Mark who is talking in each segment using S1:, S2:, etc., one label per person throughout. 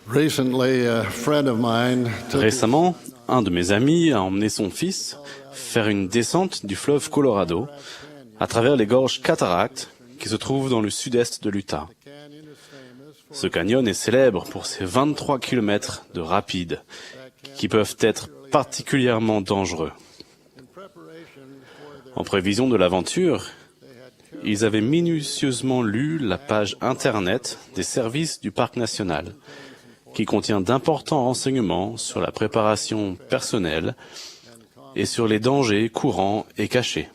S1: Récemment, un de mes amis a emmené son fils faire une descente du fleuve Colorado à travers les gorges cataractes qui se trouvent dans le sud-est de l'Utah. Ce canyon est célèbre pour ses 23 km de rapides qui peuvent être particulièrement dangereux. En prévision de l'aventure, ils avaient minutieusement lu la page Internet des services du parc national, qui contient d'importants renseignements sur la préparation personnelle et sur les dangers courants et cachés.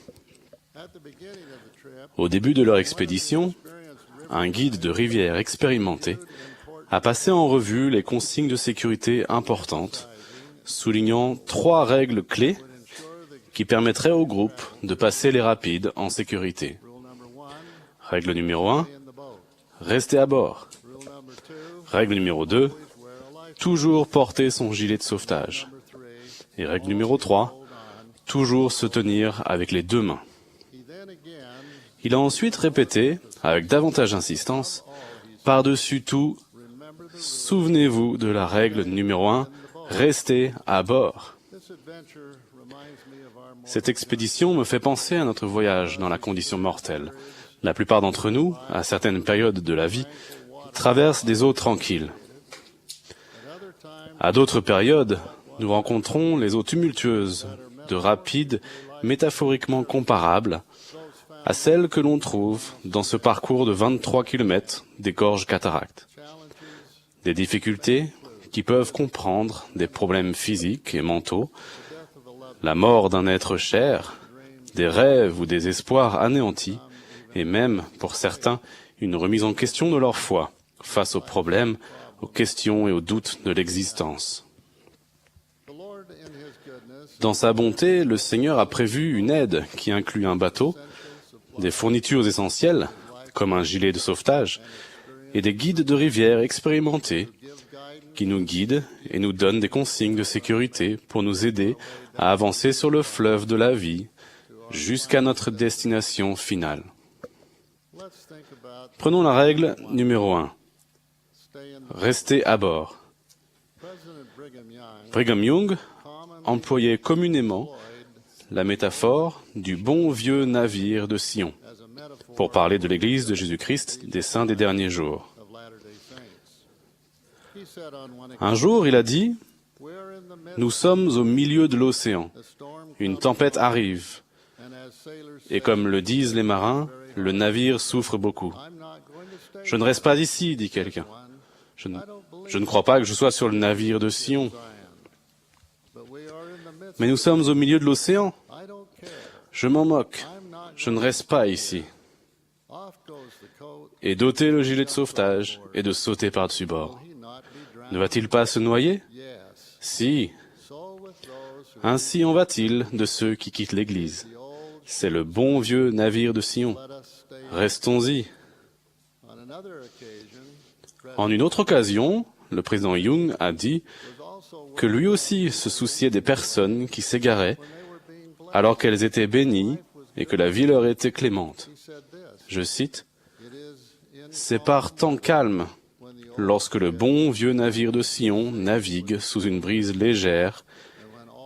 S1: Au début de leur expédition, un guide de rivière expérimenté a passé en revue les consignes de sécurité importantes, soulignant 3 règles clés qui permettraient au groupe de passer les rapides en sécurité. Règle numéro 1, rester à bord. Règle numéro 2, toujours porter son gilet de sauvetage. Et règle numéro 3, toujours se tenir avec les 2 mains. Il a ensuite répété, avec davantage d'insistance, par-dessus tout, souvenez-vous de la règle numéro 1, restez à bord. Cette expédition me fait penser à notre voyage dans la condition mortelle. La plupart d'entre nous, à certaines périodes de la vie, traversent des eaux tranquilles. À d'autres périodes, nous rencontrons les eaux tumultueuses de rapides métaphoriquement comparables à celles que l'on trouve dans ce parcours de 23 km des gorges cataractes. Des difficultés qui peuvent comprendre des problèmes physiques et mentaux, la mort d'un être cher, des rêves ou des espoirs anéantis, et même, pour certains, une remise en question de leur foi face aux problèmes, aux questions et aux doutes de l'existence. Dans sa bonté, le Seigneur a prévu une aide qui inclut un bateau, des fournitures essentielles, comme un gilet de sauvetage, et des guides de rivière expérimentés qui nous guident et nous donnent des consignes de sécurité pour nous aider à avancer sur le fleuve de la vie jusqu'à notre destination finale. Prenons la règle numéro 1. Rester à bord. Brigham Young employait communément la métaphore du bon vieux navire de Sion pour parler de l'Église de Jésus-Christ des saints des derniers jours. Un jour, il a dit, « Nous sommes au milieu de l'océan. Une tempête arrive. Et comme le disent les marins, le navire souffre beaucoup. Je ne reste pas ici, dit quelqu'un. Je ne crois pas que je sois sur le navire de Sion. Mais nous sommes au milieu de l'océan. Je m'en moque. Je ne reste pas ici. » Et d'ôter le gilet de sauvetage et de sauter par-dessus bord. Ne va-t-il pas se noyer? Si. Ainsi en va-t-il de ceux qui quittent l'Église. C'est le bon vieux navire de Sion. Restons-y. En une autre occasion, le président Young a dit que lui aussi se souciait des personnes qui s'égaraient alors qu'elles étaient bénies et que la vie leur était clémente. Je cite, « C'est par temps calme, lorsque le bon vieux navire de Sion navigue sous une brise légère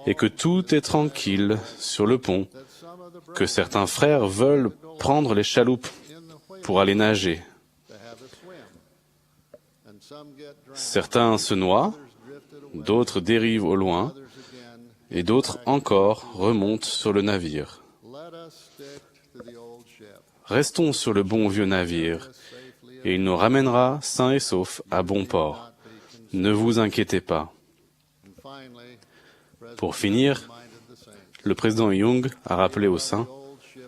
S1: et que tout est tranquille sur le pont, que certains frères veulent prendre les chaloupes pour aller nager. Certains se noient, d'autres dérivent au loin, et d'autres encore remontent sur le navire. Restons sur le bon vieux navire, et il nous ramènera sains et saufs à bon port. Ne vous inquiétez pas. » Pour finir, le président Young a rappelé aux saints,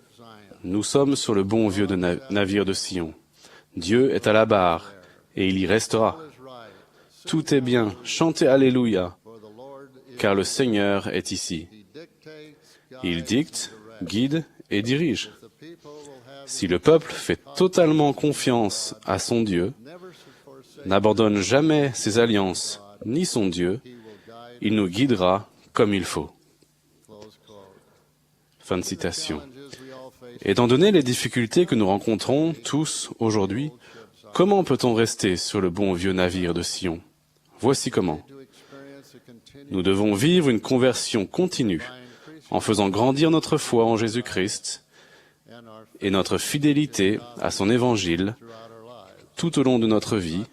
S1: « Nous sommes sur le bon vieux navire de Sion. Dieu est à la barre, et il y restera. Tout est bien, chantez Alléluia, car le Seigneur est ici. Il dicte, guide et dirige. Si le peuple fait totalement confiance à son Dieu, n'abandonne jamais ses alliances ni son Dieu, il nous guidera comme il faut. » Fin de citation. Étant donné les difficultés que nous rencontrons tous aujourd'hui, comment peut-on rester sur le bon vieux navire de Sion? Voici comment. Nous devons vivre une conversion continue en faisant grandir notre foi en Jésus-Christ et notre fidélité à son évangile tout au long de notre vie,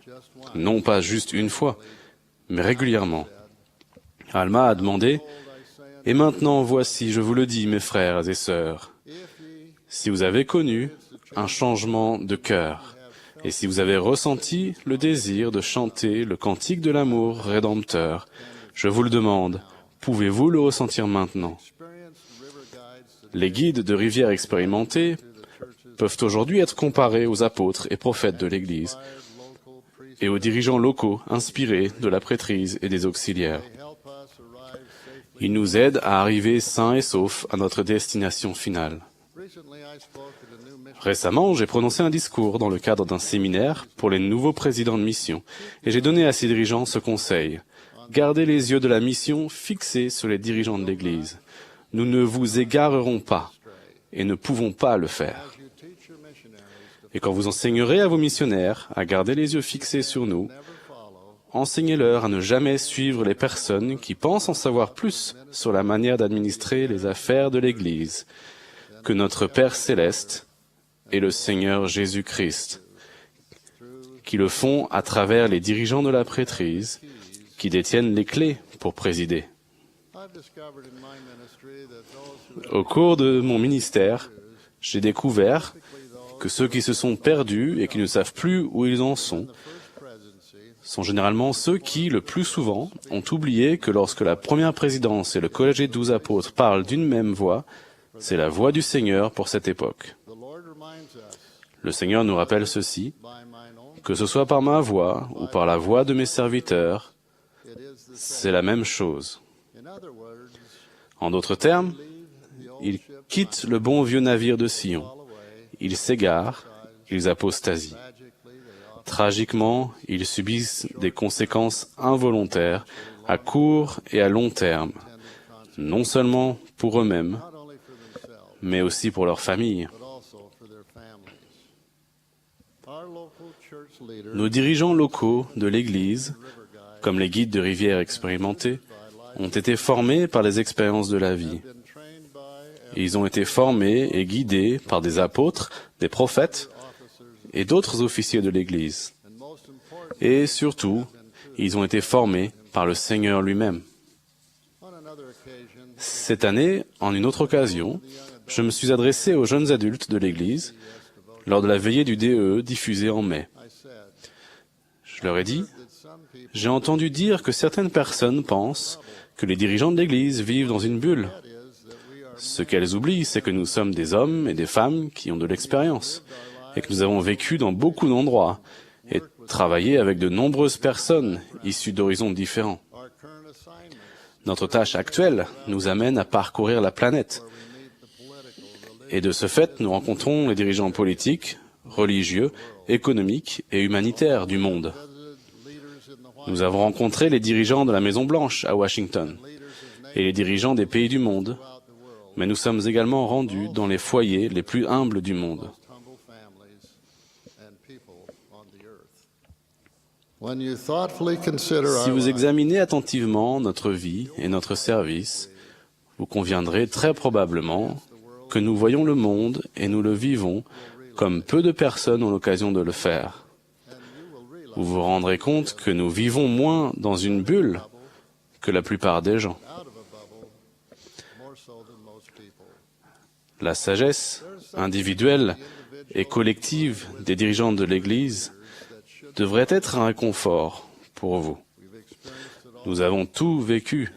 S1: non pas juste une fois, mais régulièrement. Alma a demandé, « Et maintenant, voici, je vous le dis, mes frères et sœurs, si vous avez connu un changement de cœur, et si vous avez ressenti le désir de chanter le cantique de l'amour rédempteur, je vous le demande, pouvez-vous le ressentir maintenant? » Les guides de rivières expérimentés peuvent aujourd'hui être comparés aux apôtres et prophètes de l'Église et aux dirigeants locaux inspirés de la prêtrise et des auxiliaires. Ils nous aident à arriver sains et saufs à notre destination finale. Récemment, j'ai prononcé un discours dans le cadre d'un séminaire pour les nouveaux présidents de mission et j'ai donné à ces dirigeants ce conseil. Gardez les yeux de la mission fixés sur les dirigeants de l'Église. Nous ne vous égarerons pas et ne pouvons pas le faire. Et quand vous enseignerez à vos missionnaires à garder les yeux fixés sur nous, enseignez-leur à ne jamais suivre les personnes qui pensent en savoir plus sur la manière d'administrer les affaires de l'Église que notre Père céleste et le Seigneur Jésus-Christ, qui le font à travers les dirigeants de la prêtrise, qui détiennent les clés pour présider. Au cours de mon ministère, j'ai découvert que ceux qui se sont perdus et qui ne savent plus où ils en sont généralement ceux qui, le plus souvent, ont oublié que lorsque la première présidence et le collège des 12 apôtres parlent d'une même voix, c'est la voix du Seigneur pour cette époque. Le Seigneur nous rappelle ceci, que ce soit par ma voix ou par la voix de mes serviteurs, c'est la même chose. En d'autres termes, ils quittent le bon vieux navire de Sion, ils s'égarent, ils apostasient. Tragiquement, ils subissent des conséquences involontaires à court et à long terme, non seulement pour eux-mêmes, mais aussi pour leurs familles. Nos dirigeants locaux de l'Église, comme les guides de rivières expérimentés, ont été formés par les expériences de la vie. Et ils ont été formés et guidés par des apôtres, des prophètes et d'autres officiers de l'Église. Et surtout, ils ont été formés par le Seigneur lui-même. Cette année, en une autre occasion, je me suis adressé aux jeunes adultes de l'Église lors de la veillée du DEE diffusée en mai. Je leur ai dit, « J'ai entendu dire que certaines personnes pensent que les dirigeants de l'Église vivent dans une bulle. Ce qu'elles oublient, c'est que nous sommes des hommes et des femmes qui ont de l'expérience et que nous avons vécu dans beaucoup d'endroits et travaillé avec de nombreuses personnes issues d'horizons différents. Notre tâche actuelle nous amène à parcourir la planète. Et de ce fait, nous rencontrons les dirigeants politiques, religieux, économiques et humanitaires du monde. Nous avons rencontré les dirigeants de la Maison-Blanche à Washington et les dirigeants des pays du monde, mais nous sommes également rendus dans les foyers les plus humbles du monde. Si vous examinez attentivement notre vie et notre service, vous conviendrez très probablement que nous voyons le monde et nous le vivons comme peu de personnes ont l'occasion de le faire. Vous vous rendrez compte que nous vivons moins dans une bulle que la plupart des gens. La sagesse individuelle et collective des dirigeants de l'Église devrait être un réconfort pour vous. Nous avons tout vécu,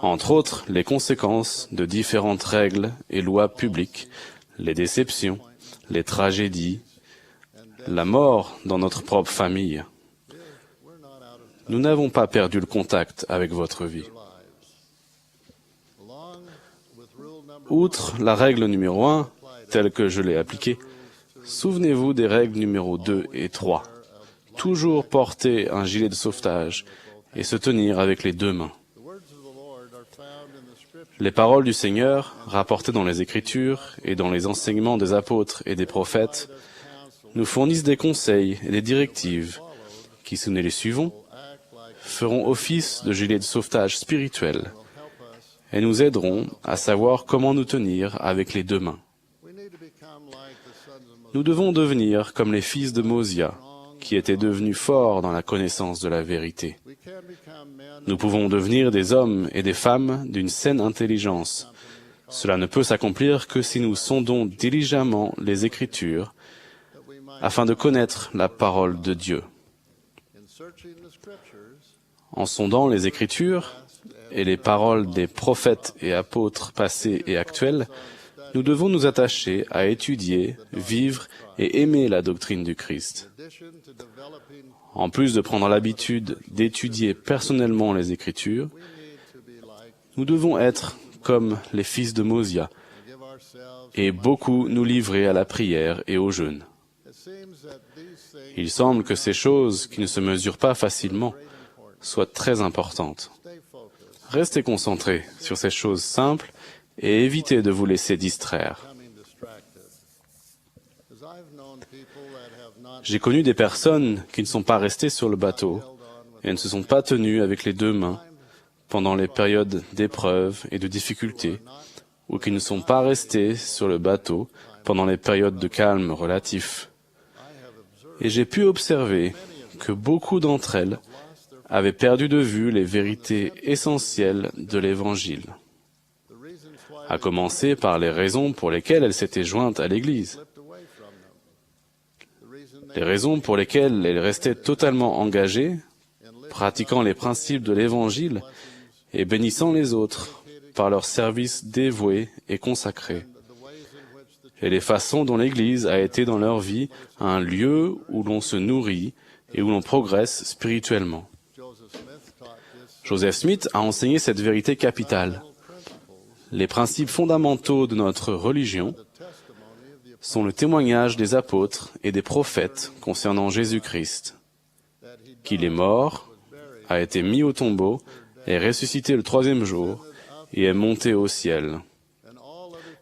S1: entre autres les conséquences de différentes règles et lois publiques, les déceptions, les tragédies, la mort dans notre propre famille. Nous n'avons pas perdu le contact avec votre vie. Outre la règle numéro 1, telle que je l'ai appliquée, souvenez-vous des règles numéro 2 et 3. Toujours porter un gilet de sauvetage et se tenir avec les deux mains. Les paroles du Seigneur, rapportées dans les Écritures et dans les enseignements des apôtres et des prophètes, nous fournissent des conseils et des directives qui, si nous les suivons, feront office de gilet de sauvetage spirituel et nous aideront à savoir comment nous tenir avec les deux mains. Nous devons devenir comme les fils de Mosia, qui étaient devenus forts dans la connaissance de la vérité. Nous pouvons devenir des hommes et des femmes d'une saine intelligence. Cela ne peut s'accomplir que si nous sondons diligemment les Écritures afin de connaître la parole de Dieu. En sondant les Écritures et les paroles des prophètes et apôtres passés et actuels, nous devons nous attacher à étudier, vivre et aimer la doctrine du Christ. En plus de prendre l'habitude d'étudier personnellement les Écritures, nous devons être comme les fils de Mosia et beaucoup nous livrer à la prière et au jeûne. Il semble que ces choses qui ne se mesurent pas facilement soient très importantes. Restez concentrés sur ces choses simples et évitez de vous laisser distraire. J'ai connu des personnes qui ne sont pas restées sur le bateau et ne se sont pas tenues avec les deux mains pendant les périodes d'épreuves et de difficultés, ou qui ne sont pas restées sur le bateau pendant les périodes de calme relatif. Et j'ai pu observer que beaucoup d'entre elles avaient perdu de vue les vérités essentielles de l'Évangile, à commencer par les raisons pour lesquelles elles s'étaient jointes à l'Église, les raisons pour lesquelles elles restaient totalement engagées, pratiquant les principes de l'Évangile et bénissant les autres par leur service dévoué et consacré, et les façons dont l'Église a été dans leur vie un lieu où l'on se nourrit et où l'on progresse spirituellement. Joseph Smith a enseigné cette vérité capitale. Les principes fondamentaux de notre religion sont le témoignage des apôtres et des prophètes concernant Jésus-Christ, qu'il est mort, a été mis au tombeau, est ressuscité le troisième jour et est monté au ciel.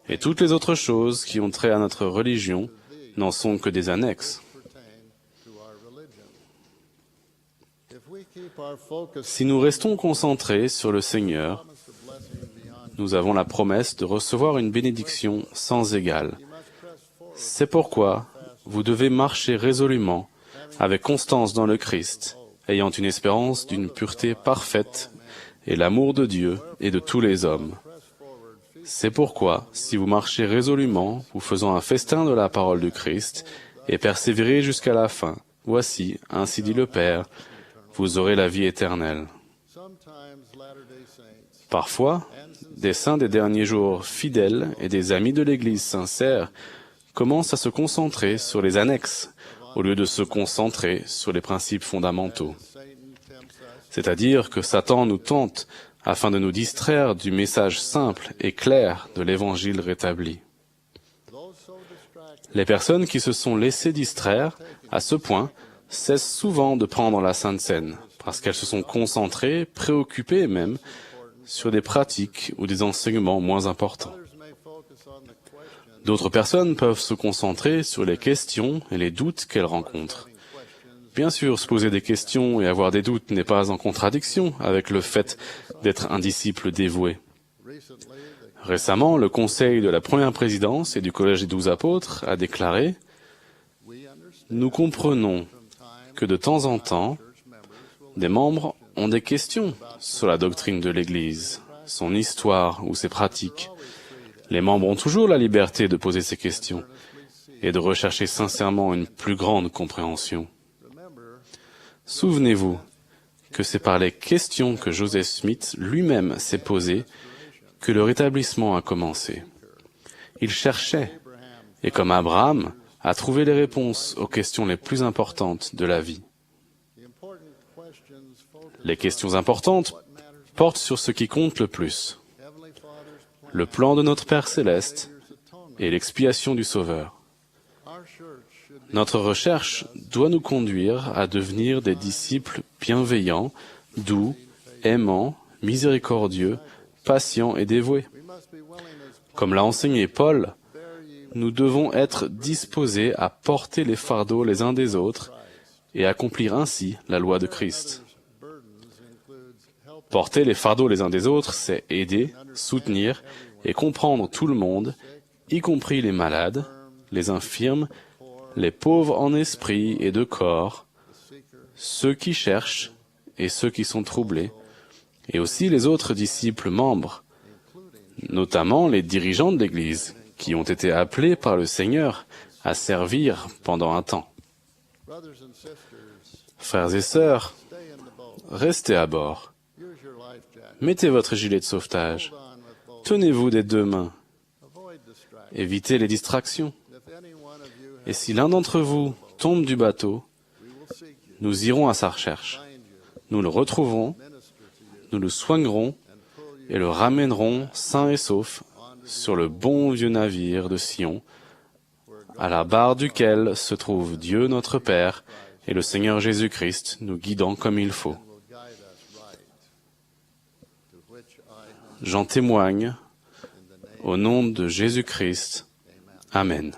S1: Et toutes les autres choses qui ont trait à notre religion n'en sont que des annexes. Si nous restons concentrés sur le Seigneur, nous avons la promesse de recevoir une bénédiction sans égale. C'est pourquoi vous devez marcher résolument, avec constance dans le Christ, ayant une espérance d'une pureté parfaite et l'amour de Dieu et de tous les hommes. C'est pourquoi, si vous marchez résolument, vous faisant un festin de la parole du Christ, et persévérez jusqu'à la fin, voici, ainsi dit le Père, vous aurez la vie éternelle. Parfois, des saints des derniers jours fidèles et des amis de l'Église sincère commencent à se concentrer sur les annexes, au lieu de se concentrer sur les principes fondamentaux. C'est-à-dire que Satan nous tente afin de nous distraire du message simple et clair de l'Évangile rétabli. Les personnes qui se sont laissées distraire, à ce point, cessent souvent de prendre la Sainte Seine, parce qu'elles se sont concentrées, préoccupées même, sur des pratiques ou des enseignements moins importants. D'autres personnes peuvent se concentrer sur les questions et les doutes qu'elles rencontrent. Bien sûr, se poser des questions et avoir des doutes n'est pas en contradiction avec le fait d'être un disciple dévoué. Récemment, le Conseil de la Première Présidence et du Collège des 12 Apôtres a déclaré « Nous comprenons que de temps en temps, des membres ont des questions sur la doctrine de l'Église, son histoire ou ses pratiques. Les membres ont toujours la liberté de poser ces questions et de rechercher sincèrement une plus grande compréhension. Souvenez-vous que c'est par les questions que Joseph Smith lui-même s'est posé que le rétablissement a commencé. Il cherchait, et comme Abraham, a trouvé les réponses aux questions les plus importantes de la vie. Les questions importantes portent sur ce qui compte le plus, le plan de notre Père céleste et l'expiation du Sauveur. Notre recherche doit nous conduire à devenir des disciples bienveillants, doux, aimants, miséricordieux, patients et dévoués. Comme l'a enseigné Paul, nous devons être disposés à porter les fardeaux les uns des autres et accomplir ainsi la loi de Christ. Porter les fardeaux les uns des autres, c'est aider, soutenir et comprendre tout le monde, y compris les malades, les infirmes, les pauvres en esprit et de corps, ceux qui cherchent et ceux qui sont troublés, et aussi les autres disciples membres, notamment les dirigeants de l'Église, qui ont été appelés par le Seigneur à servir pendant un temps. Frères et sœurs, restez à bord. Mettez votre gilet de sauvetage. Tenez-vous des deux mains. Évitez les distractions. Et si l'un d'entre vous tombe du bateau, nous irons à sa recherche. Nous le retrouverons, nous le soignerons et le ramènerons sain et sauf sur le bon vieux navire de Sion, à la barre duquel se trouve Dieu notre Père et le Seigneur Jésus-Christ nous guidant comme il faut. J'en témoigne au nom de Jésus-Christ. Amen.